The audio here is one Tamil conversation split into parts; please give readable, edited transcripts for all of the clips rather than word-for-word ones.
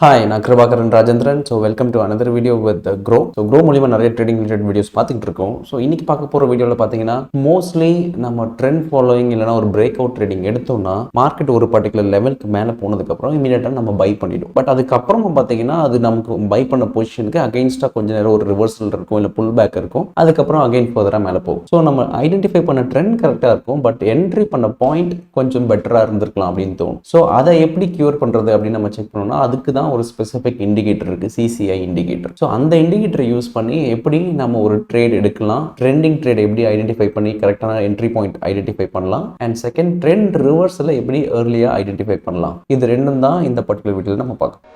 Hi, நான் Kirubakaran Rajendran. So welcome to another video with Groww. So Groww மூலிமா நிறைய ட்ரேடிங் ரிலேட்டட் வீடியோஸ் பார்த்துட்டு இருக்கோம். ஸோ இன்னைக்கு பார்க்க போகிற வீடியோவில் பார்த்தீங்கன்னா மோஸ்ட்லி நம்ம ட்ரெண்ட் ஃபாலோயிங் இல்லைனா ஒரு பிரேக் அவுட் ட்ரேடிங் எடுத்தோம்னா மார்க்கெட் ஒரு பர்டிகுலர் லெவலுக்கு மேலே போனதுக்கப்புறம் இமீடியட்டாக நம்ம பை பண்ணிடும். பட் அதுக்கப்புறமா பார்த்தீங்கன்னா அது நமக்கு பை பண்ண பொசிஷனுக்கு அகெயின்ஸ்டாக கொஞ்ச நேரம் ஒரு ரிவர்சல் இருக்கும், இல்லை புல் பேக் இருக்கும். அதுக்கப்புறம் அகைன் ஃபர்தராக மேலே போகும். ஸோ நம்ம ஐடென்டிஃபை பண்ண ட்ரெண்ட் கரெக்டாக இருக்கும், பட் என்ட்ரி பண்ண பாயிண்ட் கொஞ்சம் பெட்டராக இருந்திருக்கலாம் அப்படின்னு தோணும். ஸோ அதை எப்படி கியூர் பண்ணுறது அப்படின்னு நம்ம செக் பண்ணோம்னா அதுக்கு தான் ஒரு ஸ்பெசிஃபிக் இண்டிகேட்டர் இருக்குது, CCI இண்டிகேட்டர். ஸோ அந்த இண்டிகேட்டரை யூஸ் பண்ணி எப்படி நம்ம ஒரு ட்ரேட் எடுக்கலாம், ட்ரெண்டிங் ட்ரேட் எப்படி ஐடென்டிஃபை பண்ணி கரெக்டான என்ட்ரி பாயிண்ட் ஐடென்டிஃபை பண்ணலாம், அண்ட் செகண்ட் ட்ரெண்ட் ரிவர்ஸில் எப்படி ஏர்லியாக ஐடென்டிஃபை பண்ணலாம். இது ரெண்டும் தான் இந்த பர்டிகுலர் வீடியோவில் நம்ம பார்க்கலாம்.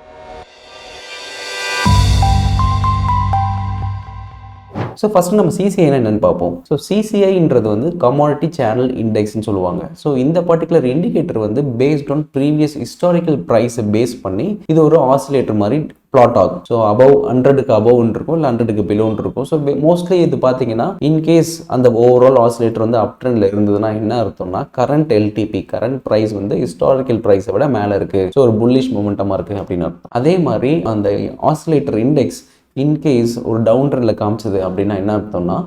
ஸோ ஃபஸ்ட்டு நம்ம CCIனா என்னென்னு பார்ப்போம். ஸோ CCIன்றது வந்து கமாடிட்டி சேனல் இண்டெக்ஸ்ன்னு சொல்லுவாங்க. ஸோ இந்த பர்டிகுலர் இண்டிகேட்டர் வந்து பேஸ்ட் ஆன் ப்ரீவியஸ் ஹிஸ்டாரிக்கல் ப்ரைஸை பேஸ் பண்ணி இது ஒரு ஆசிலேட்டர் மாதிரி பிளாட் ஆகும். ஸோ அபவ் 100க்கு அபவ்னு இருக்கும், இல்லை 100க்கு பிலோன்னு இருக்கும். ஸோ மோஸ்ட்லி இது பார்த்தீங்கன்னா இன்கேஸ் அந்த ஓவரால் ஆசிலேட்டர் வந்து அப் ட்ரெண்டில் இருந்ததுன்னா என்ன அர்த்தம்னா கரண்ட் LTP கரண்ட் ப்ரைஸ் வந்து ஹிஸ்டாரிக்கல் ப்ரைஸை விட மேலே இருக்குது, ஸோ ஒரு புல்லிஷ் மொமெண்டமாக இருக்குது அப்படின்னு அர்த்தம். அதே மாதிரி அந்த ஆசிலேட்டர் இண்டெக்ஸ் இன்கேஸ் ஒரு டவுன் ட்ரெண்டில் காமிச்சது அப்படின்னா என்ன அர்த்தம்னா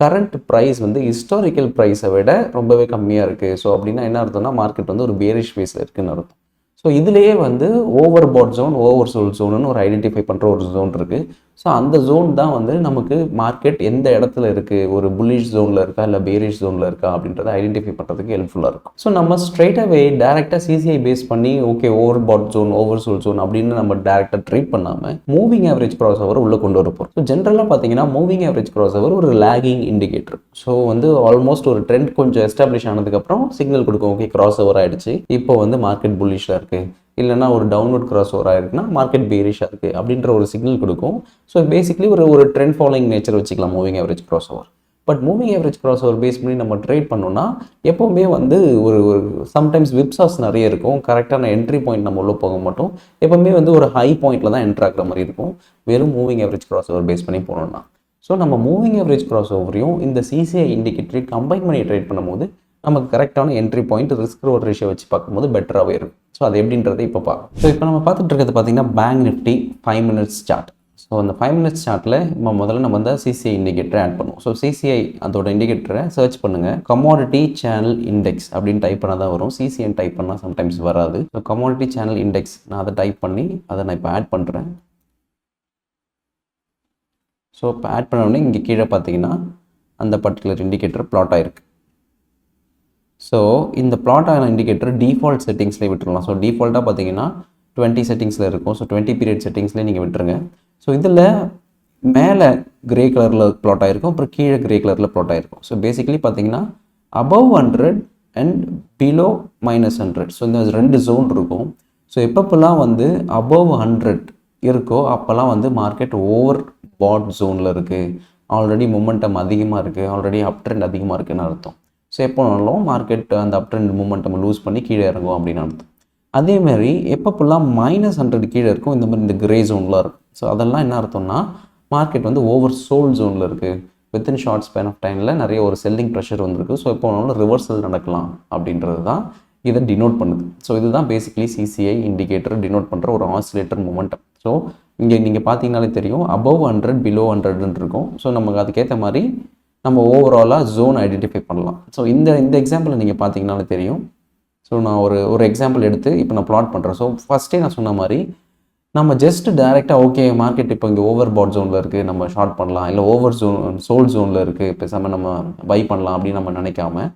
கரண்ட் ப்ரைஸ் வந்து ஹிஸ்டாரிக்கல் ப்ரைஸை விட ரொம்பவே கம்மியாக இருக்குது. ஸோ அப்படின்னா என்ன அர்த்தம்னா மார்க்கெட் வந்து ஒரு பேரிஷ் ஃபேஸில் இருக்குன்னு அர்த்தம். ஸோ இதுலேயே வந்து ஓவர் பாட் ஜோன், ஓவர் சோல்ட் ஜோன்னு ஒரு ஐடென்டிஃபை பண்ணுற ஒரு ஜோன் இருக்குது. ஸோ அந்த ஜோன் தான் வந்து நமக்கு மார்க்கெட் எந்த இடத்துல இருக்குது, ஒரு புல்லிஷ் ஜோனில் இருக்கா இல்லை பேரிஷ் ஜோனில் இருக்கா அப்படின்றத ஐடென்டிஃபை பண்ணுறதுக்கு ஹெல்ப்ஃபுல்லாக இருக்கும். ஸோ நம்ம ஸ்ட்ரைட்டாகவே டேரெக்டாக CCI பேஸ் பண்ணி ஓகே ஓவர் பாட் ஜோன், ஓவர் சோல்ட் ஜோன் அப்படின்னு நம்ம டேரெக்டாக ட்ரேட் பண்ணாமல் மூவிங் ஆவரேஜ் கிராஸ் ஓவர் உள்ளே கொண்டு வரப்போம். ஸோ ஜென்ரலாக பார்த்தீங்கன்னா மூவிங் ஆவரேஜ் கிராஸ் ஓவர் ஒரு லேகிங் இண்டிகேட்டர். ஸோ வந்து ஆல்மோஸ்ட் ஒரு ட்ரெண்ட் கொஞ்சம் எஸ்டாப்ளிஷ் ஆனதுக்கப்புறம் சிக்னல் கொடுக்கும், ஓகே கிராஸ் ஓவர் ஆகிடுச்சு, இப்போ வந்து மார்க்கெட் புல்லிஷாக இருக்குது, இல்லைனா ஒரு டவுன்வர்ட் கிராஸ் ஓவர் ஆயிருக்குன்னா மார்க்கெட் பேரிஷாக இருக்குது அப்படின்ற ஒரு சிக்னல் கொடுக்கும். ஸோ பேசிக்லி ஒரு ட்ரெண்ட் ஃபாலோயிங் நேச்சர் வச்சுக்கலாம் moving average cross over. But moving average cross over base பண்ணி நம்ம ட்ரேட் பண்ணோம்னா எப்போவுமே வந்து ஒரு சம்டைம்ஸ் விப்ஸாஸ் நிறைய இருக்கும், கரெக்டான என்ட்ரி பாயிண்ட் நம்ம உள்ள போக மாட்டோம். எப்போவுமே வந்து ஒரு ஹை பாயிண்டில் தான் என்ட்ரு ஆகிற மாதிரி இருக்கும் வெறும் moving average cross over base பண்ணி போனோம்னா. ஸோ நம்ம மூவிங் ஆவரேஜ் கிராஸ் ஓவரையும் இந்த CCI இண்டிகேட்டரையும் கம்பைன் பண்ணி ட்ரேட் பண்ணும்போது நமக்கு கரெக்டான entry point risk reward ratio வச்சு பார்க்கும்போது பெட்டராகவே இருக்கும். ஸோ அது எப்படின்றத இப்போ பார்க்கலாம். ஸோ இப்போ நம்ம பார்த்துட்டு இருக்கிறது பார்த்தீங்கன்னா bank Nifty 5 minutes chart. So அந்த 5 minutes சார்ட்டில் முதல்ல நம்ம வந்து CCI இண்டிகேட்டரை ஆட் பண்ணுவோம். ஸோ CCI அதோட இண்டிகேட்டரை சர்ச் பண்ணுங்கள், கமாடிட்டி சேனல் இண்டெக்ஸ் அப்படின்னு டைப் பண்ணால் தான் வரும். CCI டைப் பண்ணால் சம்டைம்ஸ் வராது. ஸோ கமாடிட்டி சேனல் இண்டெக்ஸ் நான் அதை டைப் பண்ணி அதை நான் இப்போ ஆட் பண்ணுறேன். ஸோ இப்போ ஆட் பண்ணோடனே இங்கே கீழே பார்த்தீங்கன்னா அந்த பர்டிகுலர் இண்டிகேட்டர் பிளாட் ஆகிருக்கு. ஸோ இந்த பிளாட் ஆன இண்டிகேட்டர் டிஃபால்ட் செட்டிங்ஸ்லேயே விட்டுருலாம். ஸோ டிஃபால்ட்டாக பார்த்தீங்கன்னா 20 செட்டிங்ஸில் இருக்கும். ஸோ 20 பீரியட் செட்டிங்ஸ்லேயே நீங்கள் விட்டுருங்க. ஸோ இதில் மேலே கிரே கலரில் பிளாட் ஆகிருக்கும், அப்புறம் கீழே கிரே கலரில் பிளாட் ஆகிருக்கும். ஸோ பேசிக்கலி பார்த்தீங்கன்னா அபவ் 100 அண்ட் பிலோ -100. ஸோ இந்த 2 ஜோன் இருக்கும். ஸோ எப்பப்பெல்லாம் வந்து அபவ் 100 இருக்கோ அப்போல்லாம் வந்து மார்க்கெட் ஓவர் பாட் ஜோனில் இருக்குது, ஆல்ரெடி மொமெண்டம் அதிகமாக இருக்குது, ஆல்ரெடி அப் ட்ரெண்ட் அதிகமாக இருக்குதுன்னு அர்த்தம். ஸோ எப்போனாலும் மார்க்கெட் அந்த அப் ட்ரெண்ட் மூமெண்டம் லூஸ் பண்ணி கீழே இறங்கும் அப்படின்னு அர்த்தம். அதேமாதிரி எப்பப்பெல்லாம் -100 கீழே இருக்கும் இந்த மாதிரி இந்த கிரே ஜோன்லாம் இருக்கும். ஸோ அதெல்லாம் என்ன அர்த்தம்னா மார்க்கெட் வந்து ஓவர் சோல்ட் ஜோனில் இருக்குது, வித்தின் ஷார்ட் ஸ்பேன் ஆஃப் டைமில் நிறைய ஒரு செல்லிங் ப்ரெஷர் வந்துருக்கு. ஸோ எப்போனாலும் ரிவர்சல் நடக்கலாம் அப்படின்றது தான் இதை டினோட் பண்ணுது. ஸோ இதுதான் பேசிக்லி CCI இண்டிகேட்டர் டினோட் பண்ணுற ஒரு ஆசிலேட்டர் மூமெண்டம். ஸோ இங்கே நீங்கள் பார்த்தீங்கனாலே தெரியும் அபவ் 100 பிலோ 100 இருக்கும். ஸோ நமக்கு அதுக்கேற்ற மாதிரி நம்ம ஓவராலாக ஜோன் ஐடென்டிஃபை பண்ணலாம். ஸோ இந்த எக்ஸாம்பிளை நீங்கள் பார்த்தீங்கனாலே தெரியும். ஸோ நான் ஒரு எக்ஸாம்பிள் எடுத்து இப்போ நான் பிளாட் பண்ணுறேன். ஸோ ஃபஸ்ட்டே நான் சொன்ன மாதிரி நம்ம ஜஸ்ட் டேரெக்டாக ஓகே மார்க்கெட் இப்போ இங்கே ஓவர் பாட் ஜோனில் இருக்குது நம்ம ஷார்ட் பண்ணலாம், இல்லை ஓவர் சோல்ட் ஜோனில் இருக்குது பேசாமல் நம்ம பை பண்ணலாம் அப்படின்னு நம்ம நினைக்காம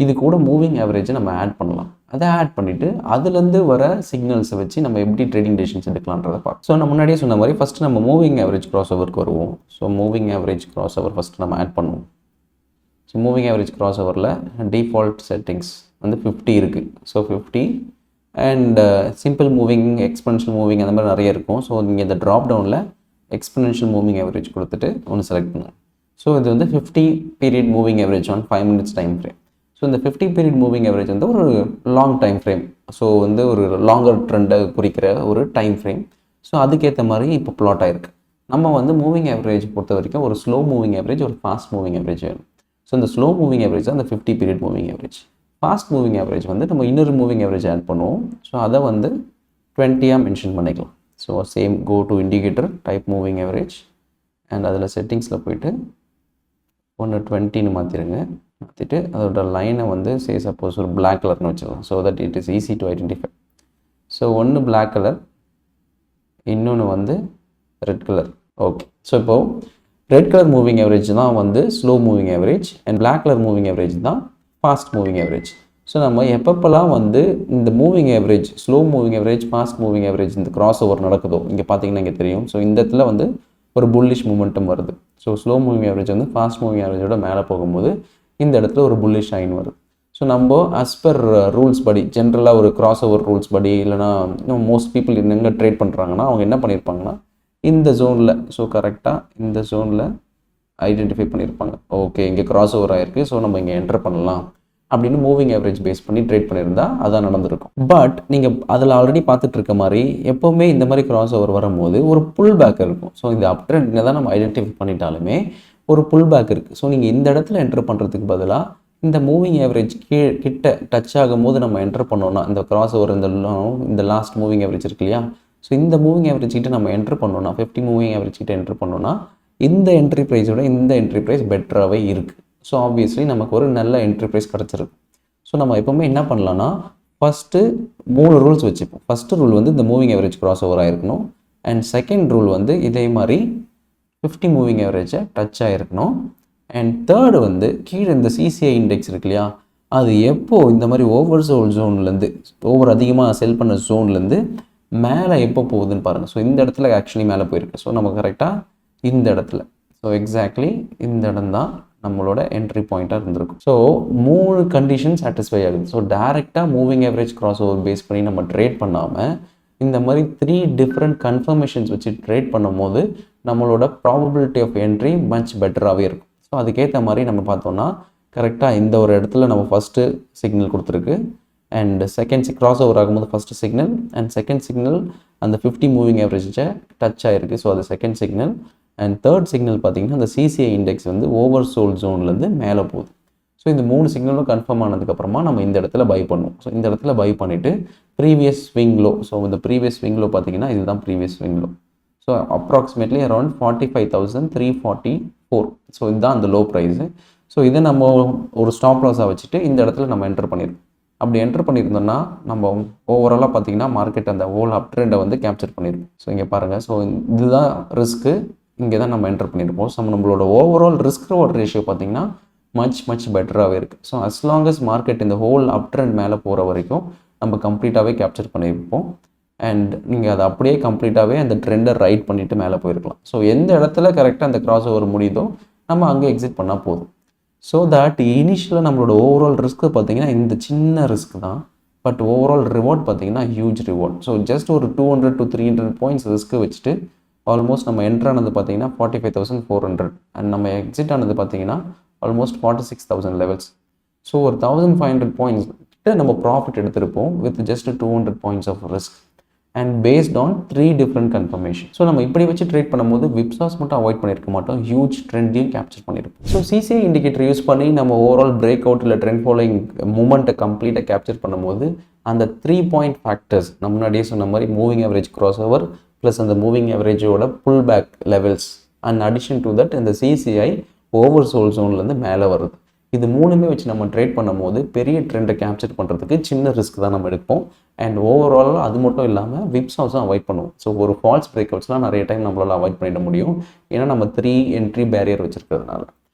இது கூட மூவிங் ஆவரேஜை நம்ம ஆட் பண்ணலாம். அதை ஆட் பண்ணிவிட்டு அதுலேருந்து வர சிக்னல்ஸை வச்சு நம்ம எப்படி ட்ரேடிங் டெசிஷன்ஸ் எடுக்கலான்றதை பார்க்கலாம். ஸோ நான் முன்னாடியே சொன்ன மாதிரி ஃபஸ்ட்டு நம்ம மூவிங் ஆவரேஜ் கிராஸ் ஓவருக்கு வருவோம். So moving average cross over first நம்ம ஆட் பண்ணுவோம். ஸோ மூவிங் ஆவரேஜ் கிராஸ் ஓவரில் டிஃபால்ட் செட்டிங்ஸ் வந்து 50 இருக்குது. So 50 and simple moving, exponential moving அந்த மாதிரி நிறைய இருக்கும். ஸோ நீங்கள் இந்த ட்ராப் டவுனில் எக்ஸ்பென்ஷியல் மூவிங் ஆவரேஜ் கொடுத்துட்டு ஒன்று செலக்ட் பண்ணுங்கள். ஸோ இது வந்து 50 period moving average on 5 minutes time frame. So இந்த 50 பீரியட் மூவிங் ஆவரேஜ் வந்து ஒரு லாங் டைம் ஃப்ரேம். ஸோ வந்து ஒரு லாங்கர் ட்ரெண்டை குறிக்கிற ஒரு டைம் ஃப்ரேம். ஸோ அதுக்கேற்ற மாதிரி இப்போ பிளாட் ஆகிருக்கு. நம்ம வந்து மூவிங் ஆவரேஜ் பொறுத்த வரைக்கும் ஒரு ஸ்லோ மூவிங் ஆவரேஜ், ஒரு ஃபாஸ்ட் மூவிங் ஆவரேஜ் வேணும். ஸோ இந்த ஸ்லோ மூவிங் ஆவரேஜ் தான் அந்த 50 period moving average. Fast moving average வந்து நம்ம இன்னொரு மூவிங் ஆவரேஜ் ஆட் பண்ணுவோம். ஸோ அதை வந்து 20 மென்ஷன் பண்ணிக்கலாம். So same go to indicator type moving average and அதில் செட்டிங்ஸில் போய்ட்டு 120ன்னு மாற்றிடுங்க. மாற்றிட்டு அதோட லைனை வந்து சே சப்போஸ் ஒரு பிளாக் கலர்னு வச்சுக்கலாம். So that it is easy to identify. So ஒன்று பிளாக் கலர், இன்னொன்று வந்து ரெட் கலர். ஓகே, ஸோ இப்போது ரெட் கலர் மூவிங் ஆவரேஜ் தான் வந்து slow moving average and black colour moving average தான் ஃபாஸ்ட் மூவிங் ஆவரேஜ். ஸோ நம்ம எப்பப்பெல்லாம் வந்து இந்த moving average, slow moving average, fast moving average இந்த கிராஸ் ஓவர் நடக்குதோ இங்கே பார்த்தீங்கன்னா இங்கே தெரியும். ஸோ இந்த இடத்துல வந்து ஒரு புல்லிஷ் மூமெண்ட்டும் வருது. ஸோ ஸ்லோ மூவிங் ஆவரேஜ் வந்து ஃபாஸ்ட் மூவிங் ஆவரேஜோட மேலே போகும்போது இந்த இடத்துல ஒரு புல்லிஷ் ஷைன் வருது. ஸோ நம்ம அஸ் பர் ரூல்ஸ் படி, ஜென்ரலாக ஒரு கிராஸ் ஓவர் ரூல்ஸ் படி, இல்லைனா மோஸ்ட் பீப்புள் எங்கே ட்ரேட் பண்ணுறாங்கன்னா அவங்க என்ன பண்ணியிருப்பாங்கன்னா இந்த ஜோனில், ஸோ கரெக்டாக இந்த ஜோனில் ஐடென்டிஃபை பண்ணியிருப்பாங்க. ஓகே, இங்கே கிராஸ் ஓவர் ஆகிருக்கு, ஸோ நம்ம இங்கே என்டர் பண்ணலாம் அப்படின்னு மூவிங் ஆவரேஜ் பேஸ் பண்ணி ட்ரேட் பண்ணியிருந்தா அதான் நடந்திருக்கும். பட் நீங்கள் அதில் ஆல்ரெடி பார்த்துட்டு இருக்க மாதிரி எப்போவுமே இந்த மாதிரி கிராஸ் ஓவர் வரும்போது ஒரு புல் பேக் இருக்கும். ஸோ இந்த அப் ட்ரெண்ட் தான் நம்ம ஐடென்டிஃபை பண்ணிட்டாலுமே ஒரு புல் பேக் இருக்குது. ஸோ நீங்கள் இந்த இடத்துல என்டர் பண்ணுறதுக்கு பதிலாக இந்த மூவிங் ஆவரேஜ் கிட்ட டச் ஆகும்போது நம்ம என்டர் பண்ணோன்னா, இந்த கிராஸ் ஓவர் இந்த லாஸ்ட் மூவிங் ஆவரேஜ் இருக்கு இல்லையா, ஸோ இந்த மூவிங் ஆவரேஜ் கிட்ட நம்ம என்டர் பண்ணோன்னா 50 மூவிங் ஆவரேஜ் கிட்ட என்டர் பண்ணோன்னா இந்த என்ட்ரி ப்ரைஸோட இந்த என்ட்ரி ப்ரைஸ் பெட்டராகவே இருக்குது. ஸோ ஆப்வியஸ்லி நமக்கு ஒரு நல்ல என்ட்ரி ப்ரைஸ் கிடச்சிருக்கு. ஸோ நம்ம எப்போவுமே என்ன பண்ணலான்னா ஃபஸ்ட்டு 3 ரூல்ஸ் வச்சுப்போம். ஃபஸ்ட்டு ரூல் வந்து இந்த மூவிங் ஆவரேஜ் கிராஸ் ஓவர் ஆகிருக்கணும். அண்ட் செகண்ட் ரூல் வந்து இதே மாதிரி 50 மூவிங் ஆவரேஜை டச் ஆகிருக்கணும். அண்ட் தேர்டு வந்து கீழே இந்த CCI இண்டெக்ஸ் இருக்கு இல்லையா, அது எப்போது இந்த மாதிரி ஓவர் சோல் ஜோன்லேருந்து, ஓவர் அதிகமாக செல் பண்ண ஜோன்லேருந்து மேலே எப்போ போகுதுன்னு பாருங்கள். ஸோ இந்த இடத்துல ஆக்சுவலி மேலே போயிருக்கு. ஸோ நம்ம கரெக்டாக இந்த இடத்துல, ஸோ எக்ஸாக்ட்லி இந்த இடம் தான் நம்மளோட என்ட்ரி பாயிண்ட்டாக இருந்திருக்கும். ஸோ 3 கண்டிஷன் சாட்டிஸ்ஃபை ஆகுது. ஸோ டேரெக்டாக moving average cross over base பண்ணி நம்ம ட்ரேட் பண்ணாமல் இந்த மாதிரி 3 டிஃப்ரெண்ட் கன்ஃபர்மேஷன்ஸ் வச்சு ட்ரேட் பண்ணும் போது நம்மளோட ப்ராபபிலிட்டி ஆஃப் என்ட்ரி மச் பெட்டராகவே இருக்கும். ஸோ அதுக்கேற்ற மாதிரி நம்ம பார்த்தோம்னா கரெக்டாக இந்த ஒரு இடத்துல நம்ம ஃபஸ்ட்டு சிக்னல் கொடுத்துருக்கு. அண்ட் செகண்ட் கிராஸ் ஓவர் ஆகும்போது first signal and second signal அந்த 50 மூவிங் ஆவரேஜை டச் ஆகிருக்கு. ஸோ அது second signal. And third signal பார்த்திங்கன்னா அந்த CCI இண்டெக்ஸ் வந்து ஓவர் சோல் ஜோன்லேருந்து மேலே போகுது. ஸோ இந்த 3 சிக்னலும் கன்ஃபார்ம் ஆனதுக்கப்புறமா நம்ம இந்த இடத்துல பை பண்ணுவோம். ஸோ இந்த இடத்துல பை பண்ணிவிட்டு ப்ரீவியஸ் ஸ்விங் லோ, ஸோ இந்த ப்ரீவியஸ் ஸ்விங் லோ பார்த்திங்கன்னா இதுதான் previous swing low. So approximately around 45,344. So இதுதான் அந்த லோ ப்ரைஸு. ஸோ இதை நம்ம ஒரு ஸ்டாப் லாஸாக வச்சுட்டு இந்த இடத்துல நம்ம என்டர் பண்ணியிருக்கோம். அப்படி என்டர் பண்ணியிருந்தோம்னா நம்ம ஓவராலாக பார்த்திங்கன்னா மார்க்கெட் அந்த ஹோல் அப் ட்ரெண்டை வந்து கேப்சர் பண்ணியிருக்கோம். ஸோ இங்கே பாருங்கள், ஸோ இதுதான் ரிஸ்க்கு, இங்கே தான் நம்ம என்டர் பண்ணியிருப்போம். ஸோ நம்மளோட ஓவரால் ரிஸ்க் ரிவார்ட் ரேஷியோ பார்த்திங்கன்னா மச் பெட்டராகவே இருக்குது. So as long as market இந்த ஹோல் அப் ட்ரெண்ட் மேலே போகிற வரைக்கும் நம்ம கம்ப்ளீட்டாகவே கேப்சர் பண்ணியிருப்போம். அண்ட் நீங்கள் அதை அப்படியே கம்ப்ளீட்டாகவே அந்த ட்ரெண்டை ரைட் பண்ணிவிட்டு மேலே போயிருக்கலாம். ஸோ எந்த இடத்துல கரெக்டாக அந்த கிராஸ் ஓவர் முடியுதோ நம்ம அங்கே எக்ஸிட் பண்ணால் போதும். ஸோ தட் இனிஷியலாக நம்மளோட ஓவரால் ரிஸ்க்கு பார்த்திங்கன்னா இந்த சின்ன ரிஸ்க் தான், பட் ஓவரால் ரிவார்ட் பார்த்திங்கன்னா ஹியூஜ் ரிவார்ட். ஸோ ஜஸ்ட் ஒரு 200 to 300 பாயிண்ட்ஸ் ரிஸ்க்கு வச்சுட்டு ஆல்மோஸ்ட் நம்ம என்ட்ரு ஆனது பார்த்திங்கன்னா 45,400 அண்ட் நம்ம எக்ஸிட் ஆனது பார்த்திங்கன்னா ஆல்மோஸ்ட் 46,000 லெவல்ஸ். ஸோ ஒரு 1,500 பாயிண்ட்ஸ் கிட்ட நம்ம ப்ராஃபிட் எடுத்திருப்போம் with just 200 points of risk and based on 3 different confirmation. So நம்ம இப்படி வச்சு ட்ரேட் பண்ணும்போது விப்ஸாஸ் மட்டும் அவாய்ட் பண்ணியிருக்க மாட்டோம், ஹியூஜ் ட்ரெண்டையும் கேப்சர் பண்ணியிருப்போம். ஸோ CCI இண்டிகேட்டர் யூஸ் பண்ணி நம்ம ஓவரால் பிரேக் அவுட் இல்லை ட்ரெண்ட் ஃபாலோயிங் மூமெண்ட்டை கம்ப்ளீட்டாக கேப்சர் பண்ணும்போது அந்த 3 பாயிண்ட் ஃபேக்டர்ஸ் நம்ம முன்னாடியே சொன்ன மாதிரி moving average cross over plus அந்த மூவிங் ஆவரேஜோட pull back levels and addition to that இந்த CCI ஓவர் சோல் ஜோன்லேருந்து மேலே வருது. இது 3மே வச்சு நம்ம ட்ரேட் பண்ணும்போது பெரிய ட்ரெண்டை கேப்சர் பண்ணுறதுக்கு சின்ன ரிஸ்க் தான் நம்ம எடுப்போம். அண்ட் ஓவராலாக அது மட்டும் இல்லாமல் விப்ஸாஸும் அவாய்ட் பண்ணுவோம். ஸோ ஒரு ஃபால்ஸ் பிரேக் அவுட்ஸ்லாம் நிறைய டைம் நம்மளால் அவாய்ட் பண்ணிட முடியும், ஏன்னா நம்ம 3 என்ட்ரி பேரியர் வச்சுருக்கிறதுனால.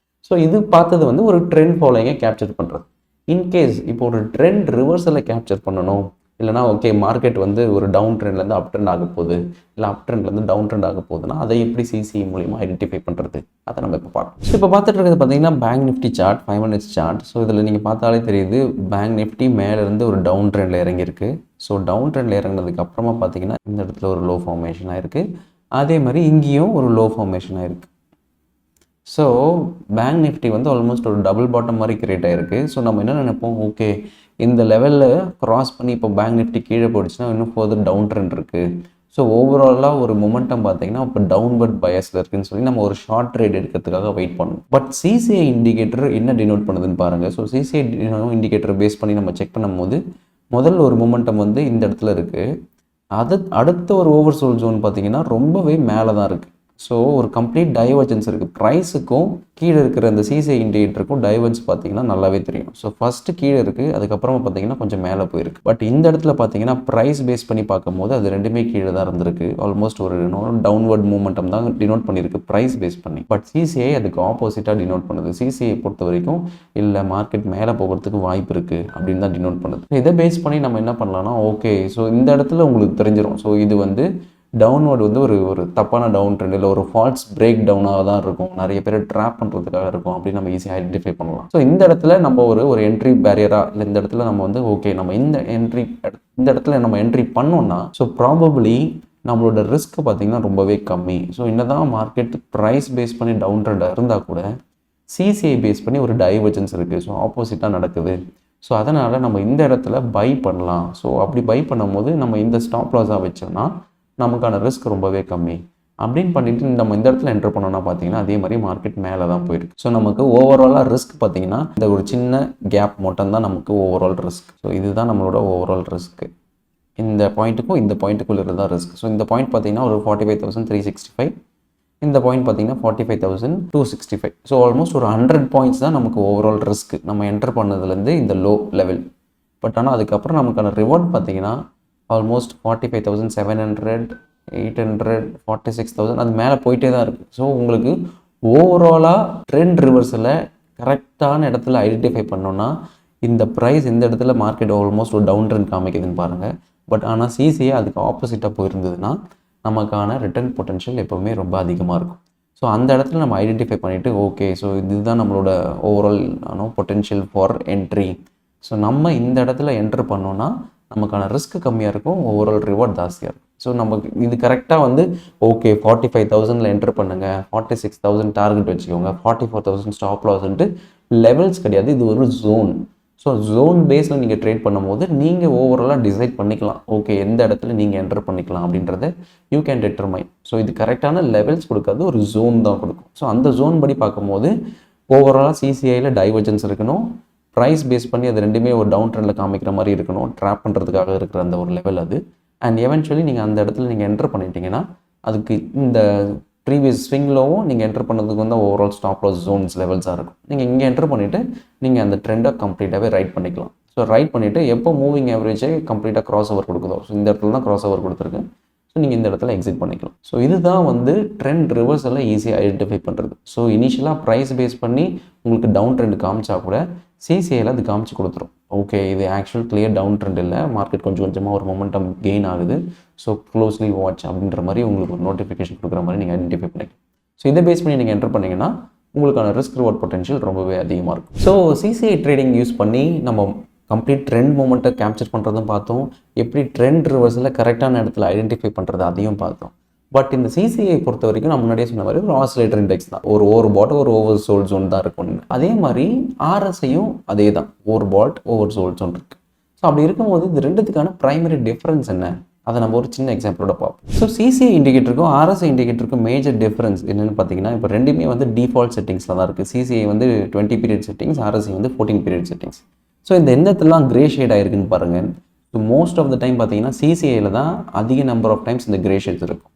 ஸோ இது பார்த்தது வந்து ஒரு ட்ரெண்ட் ஃபாலோயிங்கை கேப்சர் பண்ணுறது. இன்கேஸ் இப்போ ஒரு ட்ரெண்ட் ரிவர்சலில் கேப்சர் பண்ணணும், இல்லைனா ஓகே மார்க்கெட் வந்து ஒரு டவுன் ட்ரெண்ட்லேருந்து அப் ட்ரெண்ட் ஆக போகுது, இல்லை அப் ட்ரெண்ட்லேருந்து டவுன் ட்ரெண்ட் ஆக போகுதுன்னா அதை எப்படி CCI மூலிமா ஐடென்டிஃபை பண்ணுறது, அதை நம்ம இப்போ பார்க்கலாம். ஸோ இப்போ பார்த்துட்டு இருக்கிறது பார்த்தீங்கன்னா bank Nifty chart, 5 minutes chart. So இதில் நீங்கள் பார்த்தாலே தெரியுது பேங்க் நிஃப்டி மேலேருந்து ஒரு டவுன் ட்ரெண்டில் இறங்கியிருக்கு. ஸோ டவுன் ட்ரெண்டில் இறங்கினதுக்கு அப்புறமா பார்த்தீங்கன்னா இந்த இடத்துல ஒரு லோ ஃபார்மேஷன் ஆகிருக்கு, அதே மாதிரி இங்கேயும் ஒரு லோ ஃபார்மேஷன் ஆகிருக்கு. ஸோ பேங்க் நிஃப்டி வந்து ஆல்மோஸ்ட் ஒரு டபுள் பாட்டம் மாதிரி கிரியேட் ஆகிருக்கு. ஸோ நம்ம என்ன நினைப்போம், ஓகே இந்த லெவலில் க்ராஸ் பண்ணி இப்போ பேங்க் நிஃப்டி கீழே போயிடுச்சுன்னா இன்னும் ஃபர்தர் டவுன் ட்ரெண்ட் இருக்குது. ஸோ ஓவராலாக ஒரு மொமெண்டம் பார்த்தீங்கன்னா இப்போ டவுன்வர்ட் பயஸில் இருக்குதுன்னு சொல்லி நம்ம ஒரு ஷார்ட் ட்ரேட் எடுக்கிறதுக்காக வெயிட் பண்ணணும். பட் CCI இண்டிகேட்டர் என்ன டினோட் பண்ணுதுன்னு பாருங்கள். ஸோ CCI இண்டிகேட்டர் பேஸ் பண்ணி நம்ம செக் பண்ணும்போது முதல்ல ஒரு மொமெண்டம் வந்து இந்த இடத்துல இருக்குது, அடுத்த ஒரு ஓவர்சோல்ட் ஜோன் பார்த்தீங்கன்னா ரொம்பவே மேலே தான் இருக்குது. ஸோ ஒரு கம்ப்ளீட் டைவர்ஜென்ஸ் இருக்குது. ப்ரைஸுக்கும் கீழே இருக்கிற அந்த சிசிஐ இண்டிகேட்டருக்கும் டைவர்ஜென்ஸ் பார்த்தீங்கன்னா நல்லாவே தெரியும். ஸோ ஃபஸ்ட்டு கீழே இருக்குது, அதுக்கப்புறமா பார்த்தீங்கன்னா கொஞ்சம் மேலே போயிருக்கு. பட் இந்த இடத்துல பார்த்தீங்கன்னா ப்ரைஸ் பேஸ் பண்ணி பார்க்கும்போது அது ரெண்டுமே கீழே தான் இருந்திருக்கு. ஆல்மோஸ்ட் ஒரு டவுன்வர்ட் மூமெண்டம் தான் டினோட் பண்ணியிருக்கு ப்ரைஸ் பேஸ் பண்ணி. பட் சிசிஐ அதுக்கு ஆப்போசிட்டாக டினோட் பண்ணுது. சிசிஐ பொறுத்த வரைக்கும் இல்லை மார்க்கெட் மேலே போகிறதுக்கு வாய்ப்பு இருக்குது அப்படின்னு தான் டினோட் பண்ணுது. இதை பேஸ் பண்ணி நம்ம என்ன பண்ணலாம்னா, ஓகே ஸோ இந்த இடத்துல உங்களுக்கு தெரிஞ்சிடும். ஸோ இது வந்து டவுன்வர்டு வந்து ஒரு தப்பான டவுன் ட்ரெண்ட் இல்லை ஒரு ஃபால்ஸ் பிரேக் டவுனாக தான் இருக்கும், நிறைய பேர் ட்ராப் பண்ணுறதுக்காக இருக்கும் அப்படின்னு நம்ம ஈஸியாக ஐடென்டிஃபை பண்ணலாம். ஸோ இந்த இடத்துல நம்ம ஒரு என்ட்ரி பேரியராக இல்லை இந்த இடத்துல நம்ம வந்து ஓகே நம்ம இந்த இடத்துல நம்ம என்ட்ரி பண்ணோம்னா ஸோ ப்ராபபிளி நம்மளோட ரிஸ்க் பார்த்திங்கன்னா ரொம்பவே கம்மி. ஸோ என்னதான் மார்க்கெட் ப்ரைஸ் பேஸ் பண்ணி டவுன் ட்ரெண்டாக இருந்தால் கூட சிசிஐ பேஸ் பண்ணி ஒரு டைவர்ஜென்ஸ் இருக்குது. ஸோ ஆப்போசிட்டாக நடக்குது. ஸோ அதனால் நம்ம இந்த இடத்துல பை பண்ணலாம். ஸோ அப்படி பை பண்ணும்போது நம்ம இந்த ஸ்டாப் லாஸாக வச்சோம்னா நமக்கான ரிஸ்க் ரொம்பவே கம்மி அப்படின்னு பண்ணிட்டு நம்ம இந்த இடத்துல என்டர் பண்ணோம்னா பார்த்தீங்கன்னா அதே மாதிரி மார்க்கெட் மேலே தான் போயிருக்கு. ஸோ நமக்கு ஓவராலாக ரிஸ்க் பார்த்தீங்கன்னா இந்த ஒரு சின்ன கேப் மட்டும் தான் நமக்கு ஓவரால் ரிஸ்க். ஸோ இதுதான் நம்மளோட ஓவரால் ரிஸ்க்கு. இந்த பாயிண்ட்டுக்கும் இந்த பாயிண்ட்டுக்குள்ள தான் ரிஸ்க். ஸோ இந்த பாயிண்ட் பார்த்தீங்கன்னா ஒரு 45,365, இந்த பாயிண்ட் பார்த்தீங்கன்னா 45,265. ஸோ ஆல்மோஸ்ட் ஒரு 100 பாயிண்ட்ஸ் தான் நமக்கு ஓவரால் ரிஸ்க் நம்ம என்டர் பண்ணதுலேருந்து இந்த லோ லெவல். பட் ஆனால் அதுக்கப்புறம் நமக்கான ரிவார்ட் பார்த்தீங்கன்னா ஆல்மோஸ்ட் 45,700, 800, 46,000 அது மேலே போயிட்டே தான் இருக்குது. ஸோ உங்களுக்கு ஓவராலாக ட்ரெண்ட் ரிவர்ஸில் கரெக்டான இடத்துல ஐடென்டிஃபை பண்ணோன்னா இந்த ப்ரைஸ் இந்த இடத்துல மார்க்கெட் ஆல்மோஸ்ட் ஒரு டவுன் ட்ரெண்ட் காமிக்குதுன்னு பாருங்கள். பட் ஆனால் சிசிஐ அதுக்கு ஆப்போசிட்டாக போயிருந்ததுன்னா நமக்கான ரிட்டர்ன் பொட்டன்ஷியல் எப்போவுமே ரொம்ப அதிகமாக இருக்கும். ஸோ அந்த இடத்துல நம்ம ஐடென்டிஃபை பண்ணிவிட்டு ஓகே ஸோ இதுதான் நம்மளோட overall potential for entry. So நம்ம இந்த இடத்துல என்ட்ரு பண்ணோன்னா நமக்கான ரிஸ்க் கம்மியாக இருக்கும், ஓவரால் ரிவார்ட் ஜாஸ்தியாக இருக்கும். ஸோ நமக்கு இது கரெக்டாக வந்து ஓகே 45,000 என்ட்ரு பண்ணுங்கள், 46,000 டார்கெட் வச்சுக்கோங்க, 44,000 ஸ்டாப் லாஸ்ன்ட்டு லெவல்ஸ் கிடையாது. இது ஒரு ஜோன். ஸோ ஜோன் பேஸில் நீங்கள் ட்ரேட் பண்ணும்போது நீங்கள் ஓவராலாக டிசைட் பண்ணிக்கலாம் ஓகே எந்த இடத்துல நீங்கள் என்டர் பண்ணிக்கலாம் அப்படின்றத யூ கேன் டிட்டர்மைன். ஸோ இது கரெக்டான லெவல்ஸ் கொடுக்காது, ஒரு ஜோன் தான் கொடுக்கும். ஸோ அந்த ஜோன் படி பார்க்கும்போது ஓவராலாக சிசிஐயில் டைவர்ஜென்ஸ் இருக்கணும், ப்ரைஸ் பேஸ் பண்ணி அது ரெண்டுமே ஒரு டவுன் ட்ரெண்டில் காமிக்கிற மாதிரி இருக்கணும், ட்ராப் பண்ணுறதுக்காக இருக்கிற அந்த ஒரு லெவல் அது. அண்ட் எவென்ச்சுவலி நீங்கள் அந்த இடத்துல நீங்கள் என்டர் பண்ணிட்டீங்கன்னா அதுக்கு இந்த ப்ரீவியஸ் ஸ்விங்லோவும் நீங்கள் என்டர் பண்ணதுக்கு வந்து ஓவரால் ஸ்டாப் லாஸ் ஜோன்ஸ் லெவல்ஸாக இருக்கும். நீங்கள் இங்கே என்டர் பண்ணிவிட்டு நீங்கள் அந்த ட்ரெண்டை கம்ப்ளீட்டாகவே ரைட் பண்ணிக்கலாம். ஸோ ரைட் பண்ணிவிட்டு எப்போ மூவிங் ஆவரேஜே கம்ப்ளீட்டாக கிராஸ் ஓவர் கொடுக்குதோ, ஸோ இந்த இடத்துல தான் கிராஸ் ஓவர் கொடுத்துருக்கு, ஸோ நீங்கள் இந்த இடத்துல எக்ஸிட் பண்ணிக்கலாம். ஸோ இதுதான் வந்து ட்ரெண்ட் ரிவர்ஸ் எல்லாம் ஈஸியாக ஐடென்டிஃபை பண்ணுறது. ஸோ இனிஷியலாக ப்ரைஸ் பேஸ் பண்ணி உங்களுக்கு டவுன் ட்ரெண்ட் காமிச்சா கூட சிசிஐயில் அது காமிச்சு கொடுத்துரும். ஓகே இது ஆக்சுவல் கிளியர் டவுன் ட்ரெண்ட் இல்லை, மார்க்கெட் கொஞ்சம் கொஞ்சமாக ஒரு மொமெண்டம் கெயின் ஆகுது, ஸோ க்ளோஸ்லி வாட்ச் அப்படின்ற மாதிரி உங்களுக்கு ஒரு நோட்டிஃபிகேஷன் கொடுக்குற மாதிரி நீங்கள் ஐடென்டிஃபை பண்ணிக்கலாம். ஸோ இதை பேஸ் பண்ணி நீங்கள் என்டர் பண்ணிங்கன்னா உங்களுக்கான ரிஸ்க் ரிவார்ட் பொட்டன்ஷியல் ரொம்பவே அதிகமாக இருக்கும். ஸோ சிசிஐ ட்ரேடிங் யூஸ் பண்ணி நம்ம கம்ப்ளீட் ட்ரெண்ட் மூமெண்ட்டை கேப்சர் பண்ணுறதும் பார்த்தோம், எப்படி ட்ரெண்ட் ரிவர்ஸில் கரெக்டான இடத்துல ஐடென்டிஃபை பண்ணுறது அதையும் பார்த்தோம். பட் இந்த சிசிஐ பொறுத்த வரைக்கும் நான் முன்னாடியே சொன்ன மாதிரி ஒரு ஆசிலேட்டர் இண்டெக்ஸ் தான், ஒரு ஓவர் பாட் ஒரு ஓவர் சோல்ட் ஜோன் தான் இருக்கும். அதே மாதிரி ஆர்எஸ்ஐயும் அதே தான், overbought oversold zone இருக்குது. ஸோ அப்படி இருக்கும்போது இது ரெண்டுத்துக்கான ப்ரைமரி டிஃப்ரென்ஸ் என்ன, அதை நம்ம ஒரு சின்ன எக்ஸாம்பிளோட பார்ப்போம். ஸோ சிசிஐ இண்டிகேட்டருக்கும் ஆர்எஸ்ஐ இண்டிகேட்டருக்கும் மேஜர் டிஃப்ரென்ஸ் என்னென்னு பார்த்தீங்கன்னா இப்போ ரெண்டுமே வந்து டிஃபால்ட் செட்டிங்ஸில் தான் இருக்குது. சிசிஐ வந்து 20 பீரியட் செட்டிங்ஸ், ஆர்எஸ்ஐ வந்து 14 பீரியட் செட்டிங்ஸ். ஸோ இந்த எந்த இடத்துலலாம் கிரே ஷேட் ஆகிருக்குன்னு பாருங்கள். So most of the time பார்த்தீங்கன்னா சிசிஐயில் தான் அதிக நம்பர் ஆஃப் டைம்ஸ் இந்த கிரே ஷேட்ஸ் இருக்கும்.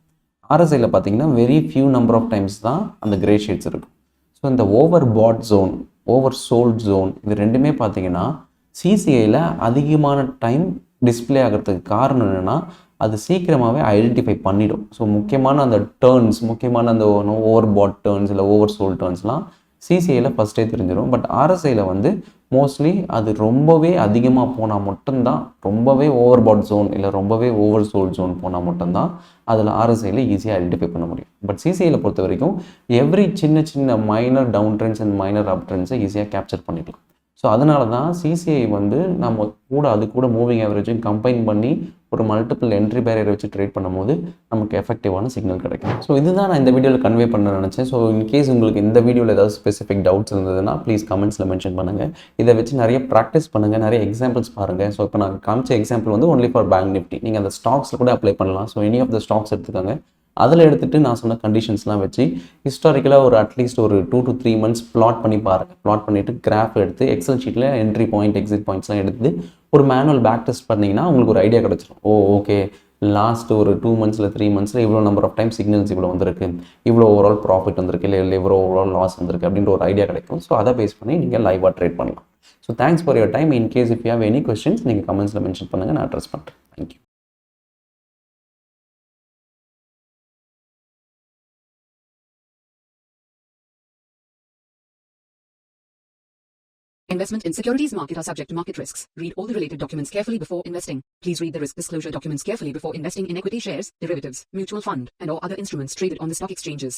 ஆர்எஸ்ஐயில் பார்த்தீங்கன்னா very few number of times தான் அந்த கிரே ஷேட்ஸ் இருக்கும். ஸோ இந்த ஓவர் பாட் ஜோன், ஓவர் சோல்ட் ஜோன் இது ரெண்டுமே பார்த்தீங்கன்னா சிசிஐயில் அதிகமான டைம் டிஸ்பிளே ஆகிறதுக்கு காரணம் என்னென்னா அது சீக்கிரமாகவே ஐடென்டிஃபை பண்ணிடும். ஸோ முக்கியமான அந்த டேர்ன்ஸ், முக்கியமான அந்த ஓவர் பாட் டேர்ன்ஸ் இல்லை ஓவர் சோல் டேர்ன்ஸ்லாம் சிசிஐயில் ஃபஸ்ட்டே தெரிஞ்சிடும். பட் ஆர்எஸ்ஐயில் வந்து மோஸ்ட்லி அது ரொம்பவே அதிகமாக போனால் மட்டும்தான், ரொம்பவே ஓவர் பாட் ஜோன் இல்லை ரொம்பவே ஓவர் சோல் ஜோன் போனால் மட்டும்தான் அதில் ஆர்எஸ்ஐயில் ஈஸியாக ஐடென்டிஃபை பண்ண முடியும். பட் சிசிஐயில் பொறுத்த வரைக்கும் எவ்ரி சின்ன சின்ன minor down trends and minor up ட்ரெண்ட்ஸை ஈஸியாக கேப்சர் பண்ணிக்கலாம். ஸோ அதனால தான் சிசிஐ வந்து நம்ம கூட அது கூட மூவிங் ஆவரேஜையும் கம்பைன் பண்ணி ஒரு மல்டிபிள் என்ட்ரி பேரியரை வச்சு ட்ரேட் பண்ணும்போது நமக்கு எஃபெக்டிவான சிக்னல் கிடைக்கும். ஸோ இதுதான் நான் இந்த வீடியோவில் கன்வே பண்ண நினச்சேன். ஸோ இன்கேஸ் உங்களுக்கு இந்த வீடியோவில் ஏதாவது ஸ்பெசிஃபிக் டவுட்ஸ் இருந்ததுன்னா ப்ளீஸ் கமெண்ட்ஸில் மென்ஷன் பண்ணுங்கள். இதை வச்சு நிறைய ப்ராக்டிஸ் பண்ணுங்கள், நிறைய எக்ஸாம்பிள்ஸ் பாருங்கள். ஸோ இப்போ நான் காமிச்ச எக்ஸாம்பிள் வந்து ஒன்லி ஃபார் பேங்க் நிஃப்டி, நீங்கள் அந்த ஸ்டாக்ஸில் கூட அப்ளை பண்ணலாம். So any of the stocks எடுத்துக்காங்க, அதில் எடுத்துகிட்டு நான் சொன்ன கண்டிஷன்ஸ்லாம் வச்சு ஹிஸ்டாரிக்கலாக ஒரு அட்லீஸ்ட் ஒரு 2 to 3 months பிளாட் பண்ணி பாருங்கள். பிளாட் பண்ணிவிட்டு கிராஃப் எடுத்து எக்ஸல் ஷீட்டில் என்ட்ரி பாயிண்ட் எக்ஸிட் பாயிண்ட்ஸ்லாம் எடுத்து ஒரு மேனுவல் பேக் டெஸ்ட் பண்ணிங்கன்னா உங்களுக்கு ஒரு ஐடியா கிடச்சிரும். ஓகே லாஸ்ட் ஒரு 2 மந்த்ஸில் 3 மந்த்ஸில் இவ்வளோ நம்பர் ஆஃப் டைம் சிக்னல்ஸ் இவ்வளோ வந்திருக்கு, இவ்வளோ ஓவரால் ப்ராஃபிட் வந்திருக்கு, இல்லை இவ்வளோ ஓவரால் லாஸ் வந்திருக்கு அப்படின்ற ஒரு ஐடியா கிடைக்கும். ஸோ அதை பேஸ் பண்ணி நீங்கள் லைவாக ட்ரேட் பண்ணலாம். So thanks for your time. In case if you have any questions நீங்கள் கமெண்ட்ஸில் மென்ஷன் பண்ணுங்கள், நான் அட்ரஸ் பண்ணுறேன். Thank you. Investment in securities market are subject to market risks. Read all the related documents carefully before investing. Please read the risk disclosure documents carefully before investing in equity shares, derivatives, mutual fund, and or other instruments traded on the stock exchanges.